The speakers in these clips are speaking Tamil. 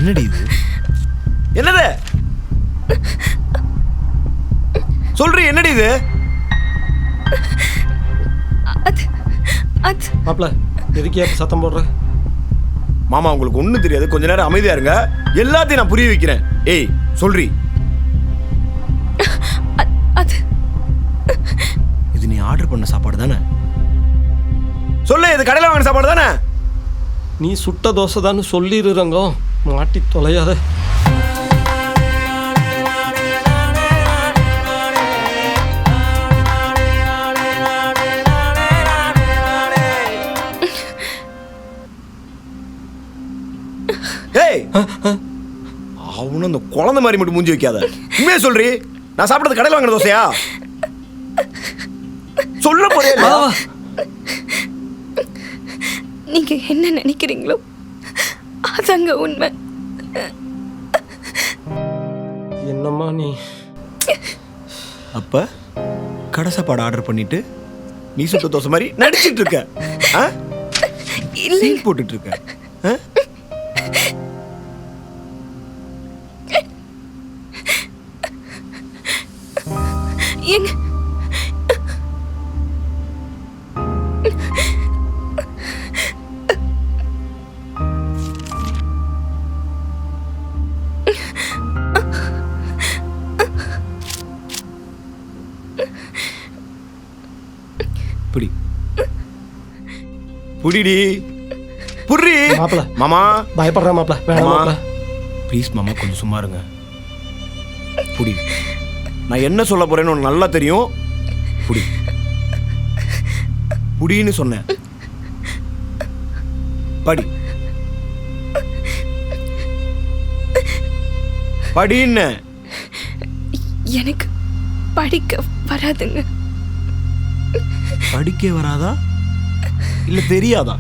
என்னடி இது? என்னது சொல்றீ? என்னடி இது? மாப்ள எதுக்கே சத்தம் போடுற? மாமா உங்களுக்கு ஒண்ணும் தெரியாது, கொஞ்ச நேரம் அமைதியா இருங்க, எல்லாத்தையும் நான் புரிய வைக்கிறேன். ஏய் சொல்றீ. இது நீ ஆர்டர் பண்ண சாப்பாடு தானே? சொல்லு, இது கடையில் வாங்கின சாப்பாடு தானே? நீ சுட்ட தோசை தான் சொல்லிடுறங்க, மாட்டி தொலையாத. ஏய் அவனும் அந்த குழந்தை மாதிரி மட்டும் மூஞ்சி வைக்காத. உண்மையே சொல்றீ, நான் சாப்பிட்டது கடையில் வாங்கின தோசையா? சொல்ல போறியா? நீங்க என்ன நினைக்கிறீங்களோ அதாங்க உண்மை. என்னம்மா நீ? அப்ப கடை சாப்பாடு ஆர்டர் பண்ணிட்டு நீ சுட்ட தோசை மாதிரி நடிச்சிட்டு இருக்க, இல்லை போட்டுட்டு இருக்க. ஏங்க புடி புடிடி புடி. மாப்ள மாமா பயப்படுற மாப்ள, வேணாம் மாப்ள. ப்ளீஸ் மாமா கொஞ்சம் சும்மா இருங்க. புடி, நான் என்ன சொல்ல போறேன்னு உனக்கு நல்லா தெரியும். புடி புடின்னு சொன்னேன். படி படின்னு. எனக்கு படிக்க வராதுங்க. படிக்க வராதா இல்ல தெரியாதா?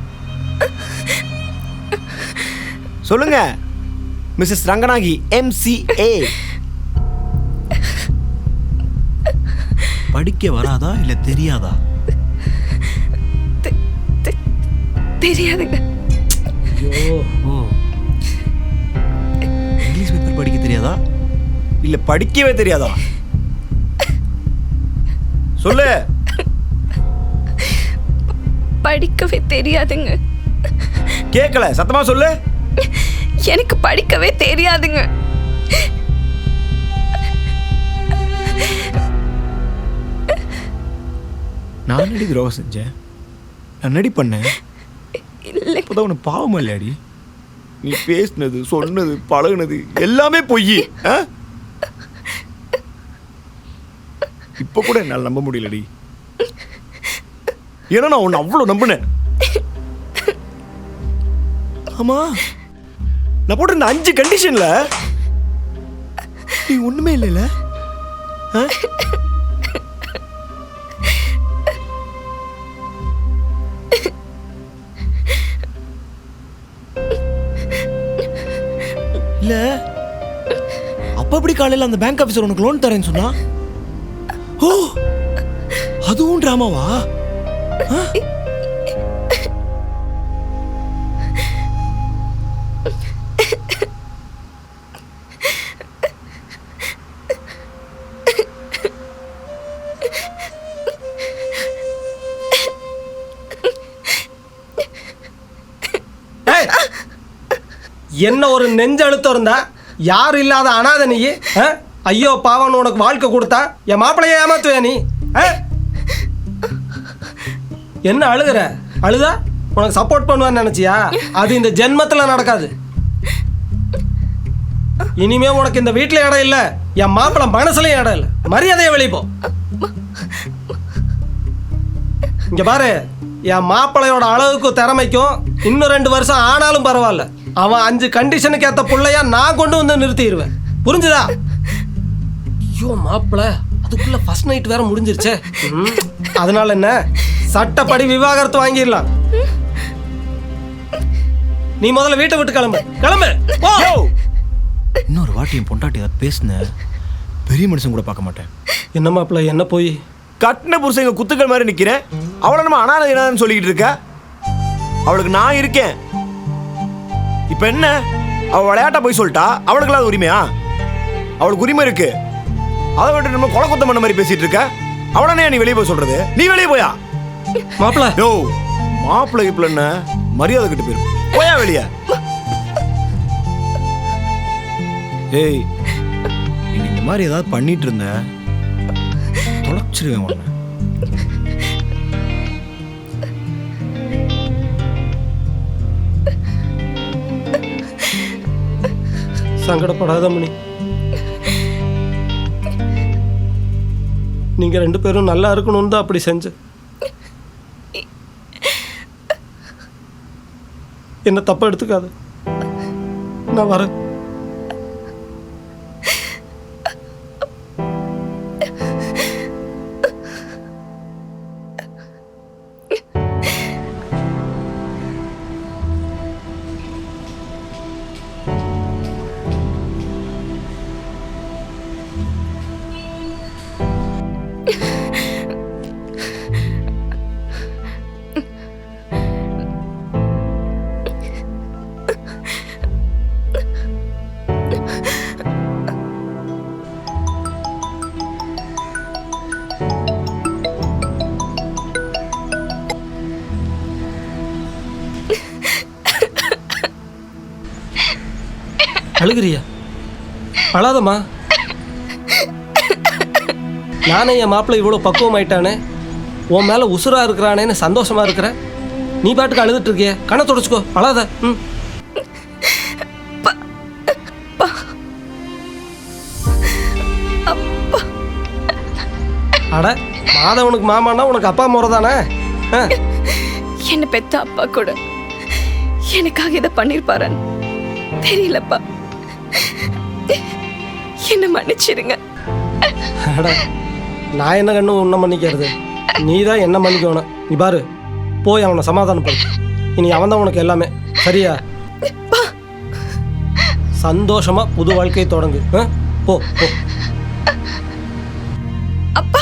சொல்லுங்க மிஸ்ஸஸ் ரங்கநாயகி MCA. படிக்க வராதா இல்ல தெரியாதா? தெரியாதுங்க. ஓ, இங்கிலீஷ் பேப்பர் படிக்க தெரியாதா இல்ல படிக்கவே தெரியாதா? சொல்லு. படிக்கவே தெரியாதுங்க. கேட்கல, சத்தமா சொல்லு. எனக்கு படிக்கவே தெரியாதுங்க. நான் நடி துரோகம் செஞ்சேன், நான் நடி பண்ணேன். இல்லை, இப்போதான் உனக்கு பாவமா இல்லையாடி? நீ பேசினது சொன்னது பழகுனது எல்லாமே பொய். இப்ப கூட என்னால் நம்ப முடியலடி. ஏன்னா நான் உன்னை அவ்வளவு நம்பினேன். ஆமா, நான் போட்ட இந்த 5 கண்டிஷன்ல நீ ஒண்ணுமே இல்லைல்ல? இல்ல அப்ப அப்படி காலையில அந்த பேங்க் ஆபீசர் உனக்கு லோன் தரேன்னு சொன்னா? ஓ, அதுவும் டிராமாவா? என்ன ஒரு நெஞ்ச அழுத்தம் இருந்தா யாரு இல்லாத அனாதை நீ? ஐயோ பாவன் உனக்கு வாழ்க்கை கொடுத்தா என் மாப்பிளைய ஏமாத்துவே நீ? என்ன அழுகுற? அழுதா உனக்கு சப்போர்ட் பண்ணுவான்னு நினைச்சியா? அது இந்த ஜென்மத்துல நடக்காது. இனிமே உனக்கு இந்த வீட்டுல இடம் இல்ல, என் மாப்பிள்ளை மனசுலயும் இடம் இல்ல. மரியாதையை வெளியே போ. இங்க பாரு, என் மாப்பிள்ளையோட அளவுக்கு திறமைக்கும் இன்னும் 2 வருஷம் ஆனாலும் பரவாயில்ல. அவன் 5 கண்டிஷனுக்கு ஏத்த பிள்ளையா நான் கொண்டு வந்து நிறுத்திடுவேன். புரிஞ்சுதா? ஐயோ மாப்பிள்ள, அதுக்குள்ள ஃபர்ஸ்ட் நைட் வேற முடிஞ்சிருச்சே. அதனால என்ன, சட்டப்படி விவாகரத்து வாங்கிடலாம். நீ முதல்ல வீட்டை விட்டு கிளம்பு. கிளம்பு. இன்னொரு வாட்டியும் பொண்டாட்டி அதை பேசுன பெரிய மனுஷன் கூட பார்க்க மாட்டேன். என்ன மாப்பிள்ள, என்ன போய் கட்டின புருஷங்க குத்துக்கள் மாதிரி நிக்கிறேன். அவளை நம்ம அனாதைன்னு சொல்லிக்கிட்டு இருக்க. அவளுக்கு நான் இருக்கேன். இப்ப என்ன, அவள் விளையாட்டா போய் சொல்லிட்டா, அவளுக்குலாம் அது உரிமையா? அவளுக்கு உரிமை இருக்கு. அதை விட்டு நம்ம கொலை குத்தம் பண்ண மாதிரி பேசிட்டு இருக்க. அவளனே நீ வெளியே போய் சொல்றது? நீ வெளியே போயா? மாப்பிள்ள யோ, மாப்பிள்ளை இப்ப மரியாதை கிட்ட போயிரு. போயா வெளியே. ஏய், நீ இந்த மாதிரி ஏதாவது பண்ணிட்டு இருந்த தொலைச்சிருவேன் உன்னை. சங்கடப்படாத மணி. நீங்க 2 பேரும் நல்லா இருக்கணும்னு தான் அப்படி செஞ்ச. என்ன தப்பா எடுத்துக்காத. நான் வரேன். அழுகிறியா? அழாதம்மா. நானே என் மாப்பிள்ளை இவ்வளோ பக்குவமாயிட்டானே, உன் மேலே உசுரா இருக்கிறானேன்னு சந்தோஷமா இருக்கிறேன். நீ பாட்டுக்கு அழுதுட்டு இருக்கிய. கண்ணை தொடச்சிக்கோ, அழாத. ம். அட, மாதவனுக்கு மாமானா உனக்கு அப்பா முறை தானே? என்ன பெத்த அப்பா கூட எனக்காக இதை பண்ணிருப்பாரன்னு தெரியலப்பா. என்ன மன்னிச்சிருங்க. அட, நான் என்ன கண்ணு உன்னை மன்னிக்கிறது? நீ தான் என்ன மன்னிக்கணும். நீ பாரு, போய் அவனை சமாதானப்படுத்து. இனி அவன் தான் உனக்கு எல்லாமே. சரியா? சந்தோஷமா புது வாழ்க்கையை தொடங்கு. போ போ. அப்பா,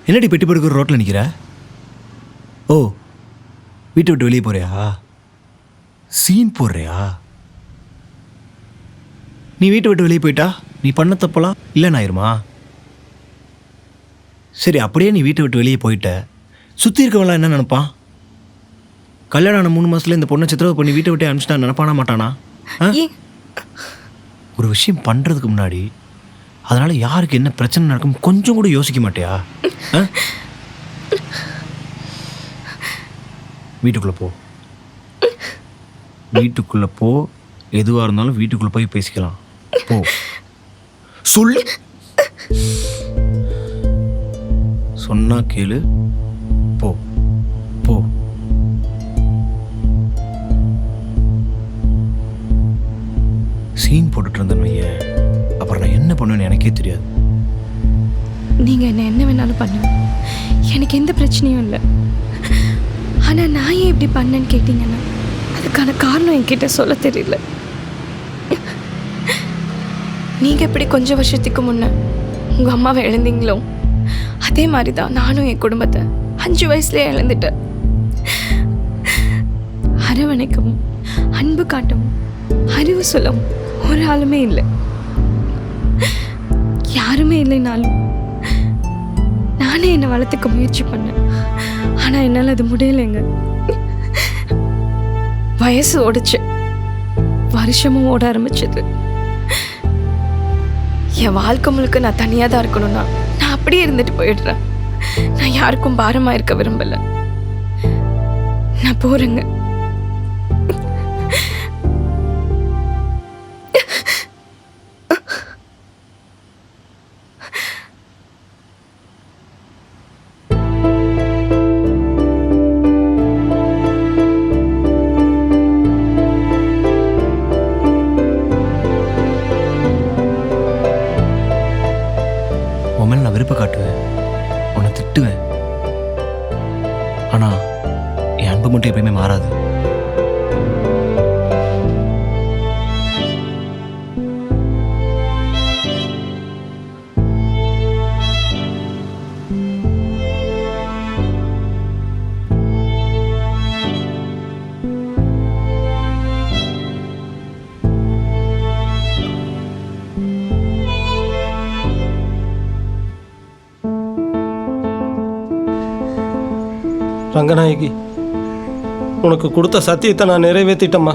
என்னடி பெட்டி படுக்கிற ரோட்டில் நிற்கிற? ஓ, வீட்டை விட்டு வெளியே போறியா? சீன் போடுறியா? நீ வீட்டை விட்டு வெளியே போயிட்டா நீ பண்ண தப்பலாம் இல்லைன்னு ஆயிருமா? சரி, அப்படியே நீ வீட்டை விட்டு வெளியே போயிட்ட, சுற்றி இருக்கவங்களாம் என்ன நினைப்பான்? கல்யாணம் ஆன 3 மாதத்துல இந்த பொண்ணை சித்திரவதை பண்ணி வீட்டை விட்டு அனுப்பிச்சிட்டா நினைப்பானா மாட்டானா? ஒரு விஷயம் பண்ணுறதுக்கு முன்னாடி அதனால் யாருக்கு என்ன பிரச்சனை நடக்கும் கொஞ்சம் கூட யோசிக்க மாட்டியா? வீட்டுக்குள்ளே போ. வீட்டுக்குள்ளே போ. எதுவாக இருந்தாலும் வீட்டுக்குள்ளே போய் பேசிக்கலாம். போ. சொல்லு. சொன்னா கேளு. போ போ. சீன் போட்டுட்டு இருந்தேன்னு வையேன், அப்புறம் நான் என்ன பண்ணுவேன்னு எனக்கே தெரியாது. நீங்க என்ன வேணாலும் பண்ணுங்க, எனக்கு எந்த பிரச்சனையும் இல்லை. ஆனா நான் ஏன் இப்படி பண்ணேன்னு கேட்டீங்கன்னா அதுக்கான காரணம் என்கிட்ட சொல்ல தெரியல. நீங்க எப்படி கொஞ்சம் வருஷத்துக்கு முன்ன உங்க அம்மாவை இழந்தீங்களோ அதே மாதிரி தான் நானும் என் குடும்பத்தை 5 வயசுலயே இழந்துட்டேன். அரவணைக்கவும் அன்பு காட்டவும் அறிவு சொல்லவும் ஒரு ஆளுமே இல்லை. யாருமே இல்லைனாலும் நானே என்னை வளர்த்துக்க முயற்சி பண்ணேன். ஆனா என்னால் அது முடியலைங்க. வயசு ஓடுச்சு, வருஷமும் ஓட ஆரம்பிச்சது. என் வாழ்க்கை முழுக்க நான் தனியாக தான் இருக்கணும்னா நான் அப்படியே இருந்துட்டு போயிடுறேன். நான் யாருக்கும் பாரமா இருக்க விரும்பல. நான் போறேங்க. உன் மேலே நான் விருப்பம் காட்டுவேன், உன்னை திட்டுவேன். ஆனால் என் அன்பு மட்டும் எப்பயுமே மாறாது. ரங்கநாயகி, உனக்கு கொடுத்த சத்தியத்தை நான் நிறைவேற்றிட்டேம்மா.